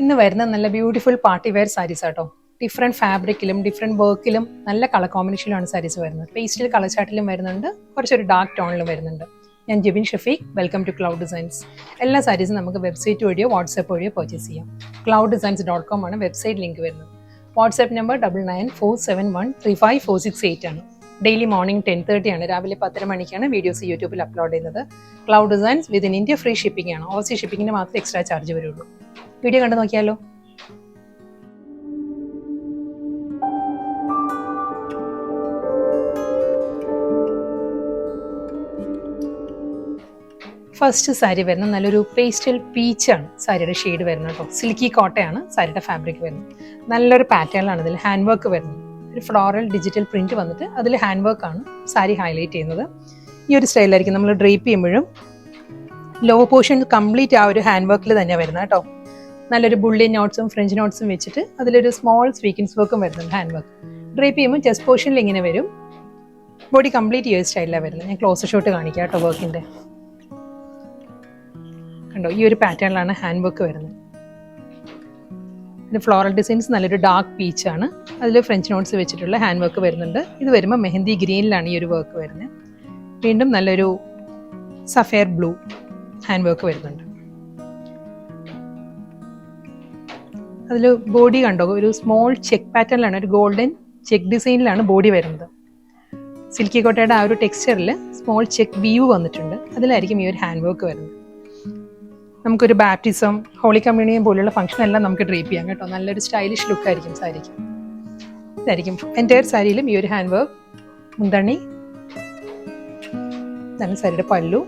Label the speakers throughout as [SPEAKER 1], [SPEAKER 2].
[SPEAKER 1] ഇന്ന് വരുന്ന നല്ല ബ്യൂട്ടിഫുൾ പാർട്ടി വെയർ സാരീസ് ആട്ടോ. ഡിഫറെൻറ്റ് ഫാബ്രിക്കിലും ഡിഫറെൻറ്റ് വർക്കിലും നല്ല കളർ കോമ്പിനേഷനിലാണ് സാരീസ് വരുന്നത്. പേസ്റ്റൽ കളർ ചാർട്ടിലും വരുന്നുണ്ട്, കുറച്ചൊരു ഡാർക്ക് ടോണിലും വരുന്നുണ്ട്. ഞാൻ Jebin Shafeeq, welcome to cloud designs. എല്ലാ സാരീസും നമുക്ക് വെബ്സൈറ്റ് വഴിയോ വാട്സാപ്പ് വഴിയോ പർച്ചേസ് ചെയ്യാം. clouddesigns.com ആണ് വെബ്സൈറ്റ് ലിങ്ക് വരുന്നത്. വാട്സാപ്പ് നമ്പർ 9947135468 ആണ്. ഡെയിലി മോർണിംഗ് 10:30 ആണ്, രാവിലെ 10:30 മണിക്കാണ് വീഡിയോസ് യൂട്യൂബിൽ അപ്ലോഡ് ചെയ്യുന്നത്. Cloud designs within India free shipping ആണ്. ഓവർസീ ഷിപ്പിങ്ങിന് മാത്രമേ എക്സ്ട്രാ ചാർജ് വരുള്ളൂ. വീഡിയോ കണ്ടു നോക്കിയാലോ. ഫസ്റ്റ് സാരി വരുന്നത് നല്ലൊരു പേസ്റ്റൽ പീച്ചാണ് സാരിയുടെ ഷെയ്ഡ് വരുന്നത് കേട്ടോ. സിൽക്കി കോട്ടയാണ് സാരിയുടെ ഫാബ്രിക് വരുന്നത്. നല്ലൊരു പാറ്റേണിലാണ് ഇതിൽ ഹാൻഡ് വർക്ക് വരുന്നത്. ഒരു ഫ്ലോറൽ ഡിജിറ്റൽ പ്രിന്റ് വന്നിട്ട് അതിൽ ഹാൻഡ് വർക്കാണ് സാരി ഹൈലൈറ്റ് ചെയ്യുന്നത്. ഈ ഒരു സ്റ്റൈലായിരിക്കും നമ്മൾ ഡ്രേപ്പ് ചെയ്യുമ്പോഴും ലോ പോർഷൻ കംപ്ലീറ്റ് ആ ഒരു ഹാൻഡ് വർക്കിൽ തന്നെയാണ് വരുന്നത് കേട്ടോ. നല്ലൊരു ബുള്ളിയൻ നോട്ട്സും ഫ്രഞ്ച് നോട്ട്സും വെച്ചിട്ട് അതിലൊരു സ്മോൾ സ്വീക്കൻസ് വർക്കും വരുന്നുണ്ട് ഹാൻഡ് വർക്ക്. ഡ്രേപ്പ് ചെയ്യുമ്പോൾ ചെസ്റ്റ് പോർഷനിൽ ഇങ്ങനെ വരും. ബോഡി കംപ്ലീറ്റ് ഈ ഒരു സ്റ്റൈലിലാണ് വരുന്നത്. ഞാൻ ക്ലോസ് ഷോട്ട് കാണിക്കാം കേട്ടോ. വർക്കിൻ്റെ കണ്ടോ, ഈ ഒരു പാറ്റേണിലാണ് ഹാൻഡ് വർക്ക് വരുന്നത്. പിന്നെ ഫ്ലോറൽ ഡിസൈൻസ് നല്ലൊരു ഡാർക്ക് പീച്ചാണ്. അതിൽ ഫ്രഞ്ച് നോട്ട്സ് വെച്ചിട്ടുള്ള ഹാൻഡ് വർക്ക് വരുന്നുണ്ട്. ഇത് വരുമ്പോൾ മെഹന്തി ഗ്രീനിലാണ് ഈ ഒരു വർക്ക് വരുന്നത്. വീണ്ടും നല്ലൊരു സഫയർ ബ്ലൂ ഹാൻഡ് വർക്ക് വരുന്നുണ്ട്. അതിൽ ബോഡി കണ്ടോ, ഒരു സ്മോൾ ചെക്ക് പാറ്റേണിലാണ്, ഒരു ഗോൾഡൻ ചെക്ക് ഡിസൈനിലാണ് ബോഡി വരുന്നത്. സിൽക്കി കോട്ടയുടെ ആ ഒരു ടെക്സ്ചറിൽ സ്മോൾ ചെക്ക് വീവ് വന്നിട്ടുണ്ട്. അതിലായിരിക്കും ഈ ഒരു ഹാൻഡ് വർക്ക് വരുന്നത്. നമുക്കൊരു ബാപ്റ്റിസം, ഹോളി കമ്മ്യൂണിയൻ പോലുള്ള ഫംഗ്ഷൻ എല്ലാം നമുക്ക് ഡ്രേപ്പ് ചെയ്യാം കേട്ടോ. നല്ലൊരു സ്റ്റൈലിഷ് ലുക്ക് ആയിരിക്കും സാരിക്ക്. ഇതായിരിക്കും എൻ്റയർ സാരിയിലും ഈ ഒരു ഹാൻഡ് വർക്ക്. മുന്തണി, ഇതാണ് സാരിയുടെ പല്ലു.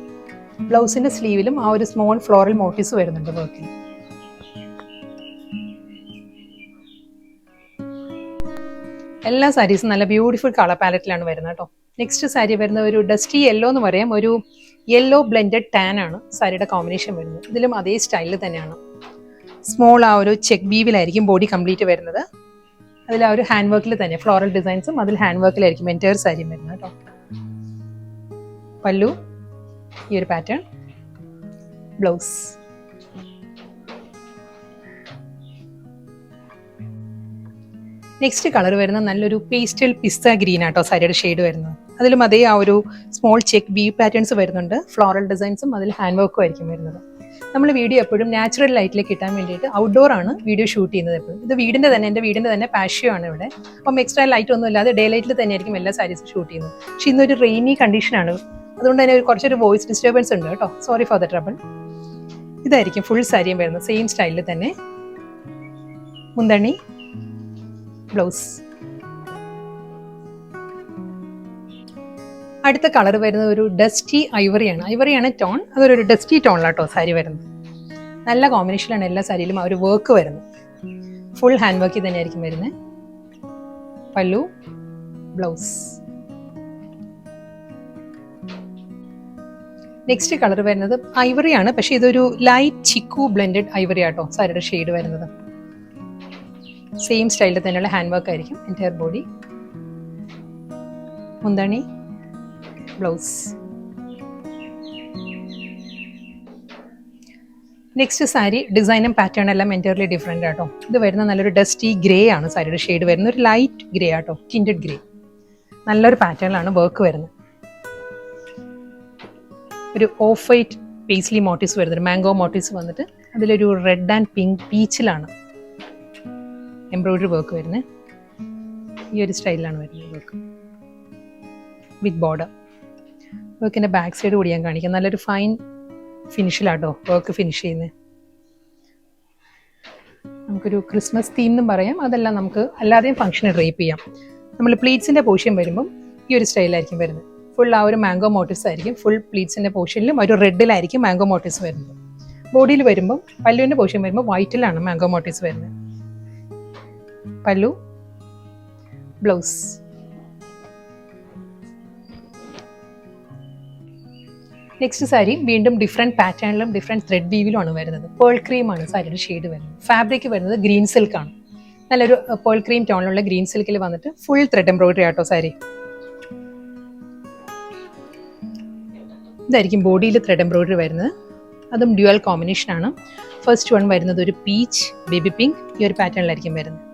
[SPEAKER 1] ബ്ലൗസിൻ്റെ സ്ലീവിലും ആ ഒരു സ്മോൾ ഫ്ലോറൽ മോട്ടീവ്സ് വരുന്നുണ്ട് വർക്കിൽ. എല്ലാ സാരീസും നല്ല ബ്യൂട്ടിഫുൾ കളർ പാലറ്റിലാണ് വരുന്നത് കേട്ടോ. നെക്സ്റ്റ് സാരി വരുന്ന ഒരു ഡസ്റ്റി യെല്ലോ എന്ന് പറയാം. ഒരു യെല്ലോ ബ്ലെൻഡഡ് ടാൻ ആണ് സാരിയുടെ കോമ്പിനേഷൻ വരുന്നത്. ഇതിലും അതേ സ്റ്റൈലിൽ തന്നെയാണ്. സ്മോൾ ആ ഒരു ചെക്ക് ബീവിലായിരിക്കും ബോഡി കംപ്ലീറ്റ് വരുന്നത്. അതിൽ ആ ഒരു ഹാൻഡ് വർക്കിൽ തന്നെ ഫ്ലോറൽ ഡിസൈൻസും അതിൽ ഹാൻഡ് വർക്കിലായിരിക്കും എൻ്റയർ സാരിയും വരുന്നത് കേട്ടോ. പല്ലു ഈ ഒരു പാറ്റേൺ, ബ്ലൗസ്. നെക്സ്റ്റ് കളർ വരുന്നത് നല്ലൊരു പേസ്റ്റൽ പിസ്ത ഗ്രീൻ ആട്ടോ സാരിയുടെ ഷെയ്ഡ് വരുന്നത്. അതിലും അതേ ആ ഒരു സ്മോൾ ചെക്ക് ബീ പാറ്റേൺസ് വരുന്നുണ്ട്. ഫ്ലോറൽ ഡിസൈൻസും അതിൽ ഹാൻഡ് വർക്കും ആയിരിക്കും വരുന്നത്. നമ്മൾ വീഡിയോ എപ്പോഴും നാച്ചുറൽ ലൈറ്റിലേക്ക് കിട്ടാൻ വേണ്ടിയിട്ട് ഔട്ട്ഡോർ ആണ് വീഡിയോ ഷൂട്ട് ചെയ്യുന്നത് എപ്പോഴും. ഇത് എൻ്റെ വീടിൻ്റെ തന്നെ പാഷ്യോ ആണ് ഇവിടെ. അപ്പം എക്സ്ട്രാ ലൈറ്റ് ഒന്നും ഇല്ലാതെ ഡേ ലൈറ്റിൽ തന്നെയായിരിക്കും എല്ലാ സാരീസും ഷൂട്ട് ചെയ്യുന്നത്. പക്ഷെ ഇന്നൊരു റെയിനി കണ്ടീഷനാണ്, അതുകൊണ്ട് തന്നെ കുറച്ചൊരു വോയിസ് ഡിസ്റ്റർബൻസ് ഉണ്ട് കേട്ടോ. Sorry for the trouble. ഇതായിരിക്കും ഫുൾ സാരിയും വരുന്നത് സെയിം സ്റ്റൈലിൽ തന്നെ. മുന്തണി, ബ്ലൗസ്. അടുത്ത കളർ വരുന്നത് ഒരു ഡസ്റ്റി ഐവറിയാണ് ടോൺ. അതൊരു ഡസ്റ്റി ടോണിലാട്ടോ സാരി വരുന്നത്. നല്ല കോമ്പിനേഷനിലാണ് എല്ലാ സാരിയിലും ആ ഒരു വർക്ക് വരുന്നത്. ഫുൾ ഹാൻഡ് വർക്കിൽ തന്നെയായിരിക്കും വരുന്നത്. പല്ലു, ബ്ലൗസ്. നെക്സ്റ്റ് കളർ വരുന്നത് ഐവറിയാണ്, പക്ഷെ ഇതൊരു ലൈറ്റ് ചിക്കു ബ്ലെൻഡഡ് ഐവറി ആട്ടോ സാരിയുടെ ഷെയ്ഡ് വരുന്നത്. സെയിം സ്റ്റൈലിൽ തന്നെയുള്ള ഹാൻഡ് വർക്ക് ആയിരിക്കും എൻ്റയർ ബോഡി. മുന്തണി, ബ്ലൗസ്. നെക്സ്റ്റ് സാരി ഡിസൈനും പാറ്റേൺ എല്ലാം എൻ്റയർലി ഡിഫറെൻ്റ് ആട്ടോ. ഇത് വരുന്ന നല്ലൊരു ഡസ്റ്റി ഗ്രേ ആണ് സാരിയുടെ ഷെയ്ഡ് വരുന്നത്. ഒരു ലൈറ്റ് ഗ്രേ ആട്ടോ, ടിൻറ്റഡ് ഗ്രേ. നല്ലൊരു പാറ്റേണിലാണ് വർക്ക് വരുന്നത്. ഒരു ഓഫ് വൈറ്റ് പേസ്ലി മോട്ടീവ്സ് വരുന്നത്, മാംഗോ മോട്ടീവ്സ് വന്നിട്ട് അതിലൊരു റെഡ് ആൻഡ് പിങ്ക് പീച്ചിലാണ് എംബ്രോയിഡറി വർക്ക് വരുന്നത്. ഈ ഒരു സ്റ്റൈലിലാണ് വരുന്നത് വർക്ക് വിത്ത് ബോർഡർ. വർക്കിൻ്റെ ബാക്ക് സൈഡ് കൂടി ഞാൻ കാണിക്കാം. നല്ലൊരു ഫൈൻ ഫിനിഷിലാട്ടോ വർക്ക് ഫിനിഷ് ചെയ്യുന്നത്. നമുക്കൊരു ക്രിസ്മസ് തീം എന്നും പറയാം. അതെല്ലാം നമുക്ക് അല്ലാതെയും ഫംഗ്ഷന് ഡ്രേപ്പ് ചെയ്യാം. നമ്മൾ പ്ലീറ്റ്സിൻ്റെ പോർഷൻ വരുമ്പം ഈ ഒരു സ്റ്റൈലായിരിക്കും വരുന്നത്. ഫുൾ ആ ഒരു മാംഗോ മോട്ടീവ്സ് ആയിരിക്കും. ഫുൾ പ്ലീറ്റ്സിൻ്റെ പോർഷനിലും ഒരു റെഡിലായിരിക്കും മാംഗോ മോട്ടീവ്സ് വരുന്നത്. ബോഡിയിൽ വരുമ്പം പല്ലുവിൻ്റെ പോർഷൻ വരുമ്പോൾ വൈറ്റിലാണ് മാംഗോ മോട്ടീവ്സ് വരുന്നത്. പല്ലു, ബ്ലൗസ്. നെക്സ്റ്റ് സാരി വീണ്ടും ഡിഫറെൻറ്റ് പാറ്റേണിലും ഡിഫറെൻറ്റ് ത്രെഡ് വീവിലുമാണ് വരുന്നത്. പേൾ ക്രീമാണ് സാരിയുടെ ഷെയ്ഡ് വരുന്നത്. ഫാബ്രിക് വരുന്നത് ഗ്രീൻ സിൽക്കാണ്. നല്ലൊരു പേൾ ക്രീം ടോണിലുള്ള ഗ്രീൻ സിൽക്കിൽ വന്നിട്ട് ഫുൾ ത്രെഡ് എംബ്രോയിഡറി ആട്ടോ സാരി. ഇതായിരിക്കും ബോഡിയിൽ ത്രെഡ് എംബ്രോയിഡറി വരുന്നത്. അതും ഡ്യുവൽ കോമ്പിനേഷനാണ്. ഫസ്റ്റ് വൺ വരുന്നത് ഒരു പീച്ച് ബേബി പിങ്ക്, ഈ ഒരു പാറ്റേണിലായിരിക്കും വരുന്നത്.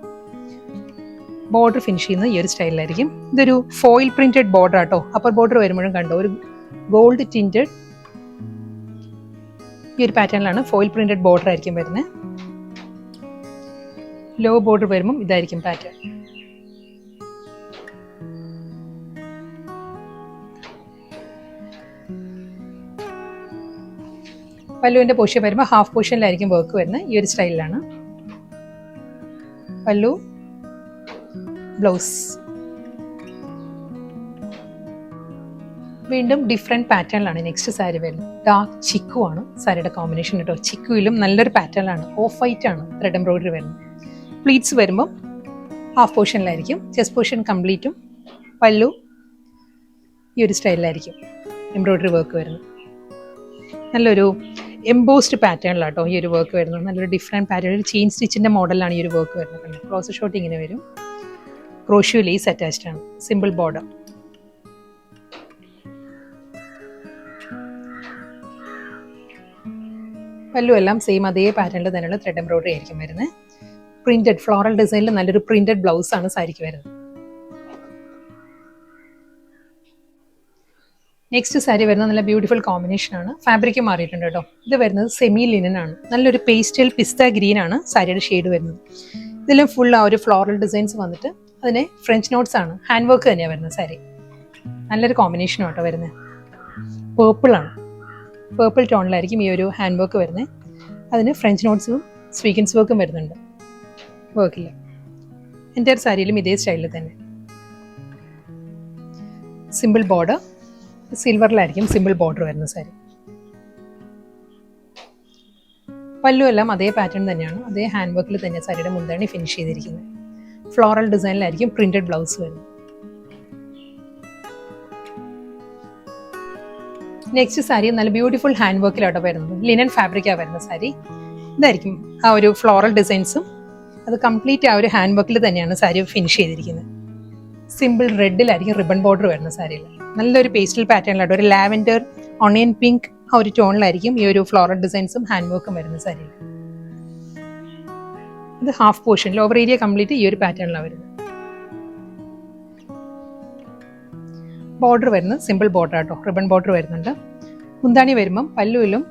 [SPEAKER 1] ബോർഡർ ഫിനിഷ് ചെയ്യുന്നത് ഈ ഒരു സ്റ്റൈലിലായിരിക്കും. ഇതൊരു ഫോയിൽ പ്രിന്റഡ് ബോർഡർ ആട്ടോ. അപ്പർ ബോർഡർ വരുമ്പോഴും കണ്ടോ ഒരു ഗോൾഡ് ടിൻറ്റഡ് ഈ ഒരു പാറ്റേണിലാണ് ഫോയിൽ പ്രിന്റഡ് ബോർഡർ ആയിരിക്കും വരുന്നത്. ലോ ബോർഡർ വരുമ്പം ഇതായിരിക്കും പാറ്റേൺ. പല്ലുവിൻ്റെ പോർഷൻ വരുമ്പോൾ ഹാഫ് പോർഷനിലായിരിക്കും വർക്ക് വരുന്നത്. ഈ ഒരു സ്റ്റൈലിലാണ് പല്ലു, ബ്ലൗസ്. വീണ്ടും ഡിഫറെൻറ്റ് പാറ്റേണിലാണ് നെക്സ്റ്റ് സാരി വരുന്നത്. ഡാർക്ക് ചിക്കു ആണ് സാരിയുടെ കോമ്പിനേഷൻ കേട്ടോ. ചിക്കുയിലും നല്ലൊരു പാറ്റേണിലാണ്, ഓഫ് വൈറ്റ് ആണ് ത്രെഡ് എംബ്രോയിഡറി വരുന്നത്. പ്ലീറ്റ്സ് വരുമ്പം ഹാഫ് പോർഷനിലായിരിക്കും, ചെസ്റ്റ് പോർഷൻ കംപ്ലീറ്റും പല്ലു ഈ ഒരു സ്റ്റൈലിലായിരിക്കും എംബ്രോയിഡറി വർക്ക് വരുന്നത്. നല്ലൊരു എംബോസ്ഡ് പാറ്റേണിലാട്ടോ ഈ ഒരു വർക്ക് വരുന്നത്. നല്ലൊരു ഡിഫറെൻറ്റ് പാറ്റേൺ, ഒരു ചെയിൻ സ്റ്റിച്ചിൻ്റെ മോഡലാണ് ഈ ഒരു വർക്ക് വരുന്നത്. ക്ലോസർ ഷോട്ട് ഇങ്ങനെ വരും. ക്രോഷ്യോ ലേസ് അറ്റാച്ച്ഡ് ആണ്. Simple border. പല്ലു എല്ലാം സെയിം അതേ പാറ്റേണിൽ തന്നെയുള്ള ത്രെഡ് എംബ്രോയിഡറി ആയിരിക്കും വരുന്നത്. പ്രിന്റഡ് ഫ്ലോറൽ ഡിസൈനിൽ നല്ലൊരു പ്രിന്റഡ് ബ്ലൗസ് ആണ് സാരിക്ക് വരുന്നത്. നെക്സ്റ്റ് സാരി വരുന്നത് നല്ല ബ്യൂട്ടിഫുൾ കോമ്പിനേഷൻ ആണ്. ഫാബ്രിക് മാറിയിട്ടുണ്ട് കേട്ടോ. ഇത് വരുന്നത് സെമി ലിനൻ ആണ്. നല്ലൊരു പേസ്റ്റൽ പിസ്ത ഗ്രീൻ ആണ് സാരിയുടെ ഷെയ്ഡ് വരുന്നത്. ഇതിലും ഫുൾ ആ ഒരു ഫ്ലോറൽ ഡിസൈൻസ് വന്നിട്ട് അതിന് ഫ്രഞ്ച് നോട്ട്സ് ആണ്, ഹാൻഡ് വർക്ക് തന്നെയാണ് വരുന്നത് സാരി. നല്ലൊരു കോമ്പിനേഷൻ ആട്ടോ വരുന്നത്. പേർപ്പിൾ ആണ്, പേർപ്പിൾ ടോണിലായിരിക്കും ഈ ഒരു ഹാൻഡ് വർക്ക് വരുന്നത്. അതിന് ഫ്രഞ്ച് നോട്ട്സും സ്വീക്കൻസ് വർക്കും വരുന്നുണ്ട്. വർക്കില്ല എൻ്റെ ഒരു സാരിയിലും ഇതേ സ്റ്റൈലിൽ തന്നെ. സിമ്പിൾ ബോർഡർ, സിൽവറിലായിരിക്കും സിമ്പിൾ ബോർഡർ വരുന്ന സാരി. പല്ലു എല്ലാം അതേ പാറ്റേൺ തന്നെയാണ്, അതേ ഹാൻഡ് വർക്കിൽ തന്നെ സാരിയുടെ മുന്താണി ഫിനിഷ് ചെയ്തിരിക്കുന്നത്. ഫ്ലോറൽ ഡിസൈനിലായിരിക്കും പ്രിന്റഡ് ബ്ലൗസ് വരുന്നത്. നെക്സ്റ്റ് സാരി നല്ല ബ്യൂട്ടിഫുൾ ഹാൻഡ് വർക്കിലാട്ടോ വരുന്നത്. ലിനൻ ഫാബ്രിക്കാണ് വരുന്ന സാരി. ഇതായിരിക്കും ആ ഒരു ഫ്ലോറൽ ഡിസൈൻസും അത് കംപ്ലീറ്റ് ആ ഒരു ഹാൻഡ് വർക്കിൽ തന്നെയാണ് സാരി ഫിനിഷ് ചെയ്തിരിക്കുന്നത്. സിമ്പിൾ റെഡിലായിരിക്കും റിബൺ ബോർഡർ വരുന്ന സാരിയിൽ. നല്ലൊരു പേസ്റ്റൽ പാറ്റേണിലായിട്ട് ഒരു ലാവൻഡർ ഓണിയൻ പിങ്ക് ആ ഒരു ടോണിലായിരിക്കും ഈ ഒരു ഫ്ലോറൽ ഡിസൈൻസും ഹാൻഡ് വർക്കും വരുന്ന സാരിയിൽ. ഇത് half portion, lower area complete ഈ ഒരു പാറ്റേണിലാണ് വരുന്നത്. ബോർഡർ വരുന്നത് സിമ്പിൾ ബോർഡർ ആട്ടോ, റിബൺ ബോർഡർ വരുന്നുണ്ട്. മുന്താണി വരുമ്പം പല്ലുവിലും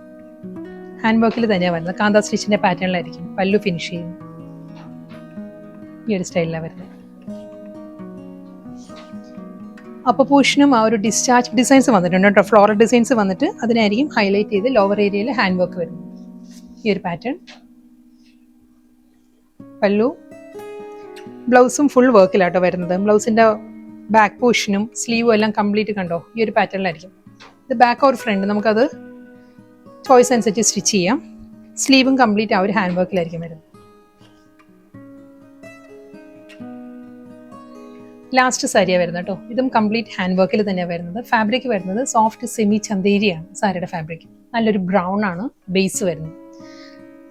[SPEAKER 1] ഹാൻഡ് വർക്കിൽ തന്നെയാണ് വരുന്നത്. കാന്ത സ്റ്റിച്ചിന്റെ പാറ്റേണിലായിരിക്കും പല്ലു ഫിനിഷ് ചെയ്യുന്നത്. ഈ ഒരു സ്റ്റൈലിലാണ് വരുന്നത്. അപ്പോൾ പോർഷനും ആ ഒരു ഡിസ്ചാർജ് ഡിസൈൻസ് വന്നിട്ടുണ്ട് കേട്ടോ. ഫ്ലോറൽ ഡിസൈൻസ് വന്നിട്ട് അതിനായിരിക്കും ഹൈലൈറ്റ് ചെയ്ത് ലോവർ ഏരിയയിൽ ഹാൻഡ് വർക്ക് വരുന്നത്. ഈ ഒരു പാറ്റേൺ. പല്ലു, ബ്ലൗസും ഫുൾ വർക്കിലാട്ടോ വരുന്നത്. ബ്ലൗസിൻ്റെ ബാക്ക് പോർഷനും സ്ലീവും എല്ലാം കംപ്ലീറ്റ് കണ്ടോ ഈ ഒരു പാറ്റേണിലായിരിക്കും. ഇത് ബാക്ക് ഓർ ഫ്രണ്ട് നമുക്കത് ചോയ്സ് അനുസരിച്ച് സ്റ്റിച്ച് ചെയ്യാം. സ്ലീവും കംപ്ലീറ്റ് ആ ഒരു ഹാൻഡ് വർക്കിലായിരിക്കും വരുന്നത്. ലാസ്റ്റ് സാരിയാണ് വരുന്നത് കേട്ടോ. ഇതും കംപ്ലീറ്റ് ഹാൻഡ് വർക്കിൽ തന്നെയാണ് വരുന്നത്. ഫാബ്രിക് വരുന്നത് സോഫ്റ്റ് സെമി ചന്തേരിയാണ് സാരിയുടെ ഫാബ്രിക്. നല്ലൊരു ബ്രൗൺ ആണ് ബേസ് വരുന്നത്.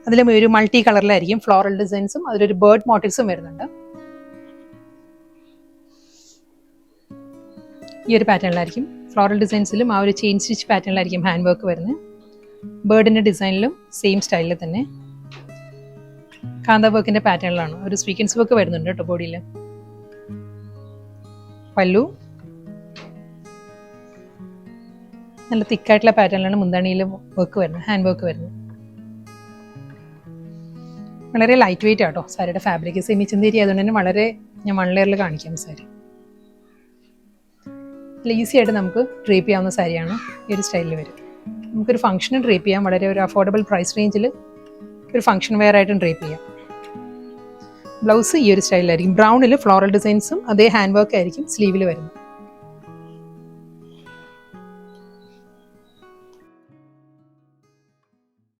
[SPEAKER 1] അതിലും ഒരു മൾട്ടി കളറിലായിരിക്കും ഫ്ലോറൽ ഡിസൈൻസും അതിലൊരു ബേർഡ് മോട്ടീവ്സും വരുന്നുണ്ട്. ഈ ഒരു പാറ്റേണിലായിരിക്കും ഫ്ലോറൽ ഡിസൈൻസിലും ആ ഒരു ചെയിൻ സ്റ്റിച്ച് പാറ്റേണിലായിരിക്കും ഹാൻഡ് വർക്ക് വരുന്നത്. ബേർഡിൻ്റെ ഡിസൈനിലും സെയിം സ്റ്റൈലിൽ തന്നെ കാന്ത വർക്കിൻ്റെ പാറ്റേണിലാണ്. ഒരു സ്വീക്കൻസ് വർക്ക് വരുന്നുണ്ട് കേട്ടോ ബോഡിയിൽ. പല്ലു നല്ല തിക്കായിട്ടുള്ള പാറ്റേണിലാണ് മുന്താണിയിൽ വർക്ക് വരുന്നത്, ഹാൻഡ് വർക്ക് വരുന്നത്. വളരെ ലൈറ്റ് വെയിറ്റ് ആട്ടോ സാരിയുടെ ഫാബ്രിക്. സെമി ചന്തേരി ആയതുകൊണ്ട് തന്നെ വളരെ ഞാൻ 1 ലെയറിൽ കാണിക്കാം സാരി. ഈസി ആയിട്ട് നമുക്ക് ഡ്രേപ്പ് ചെയ്യാവുന്ന സാരിയാണ്. ഈ ഒരു സ്റ്റൈലിൽ വരും. നമുക്കൊരു ഫംഗ്ഷന് ഡ്രേപ്പ് ചെയ്യാം. വളരെ ഒരു അഫോർഡബിൾ പ്രൈസ് റേഞ്ചിൽ ഒരു ഫംഗ്ഷൻ വെയർ ആയിട്ടും ഡ്രേപ്പ് ചെയ്യാം. ബ്ലൗസ് ഈ ഒരു സ്റ്റൈലിലായിരിക്കും. ബ്രൗണിൽ ഫ്ലോറൽ ഡിസൈൻസും അതേ ഹാൻഡ് വർക്ക് ആയിരിക്കും സ്ലീവിൽ വരുന്നത്.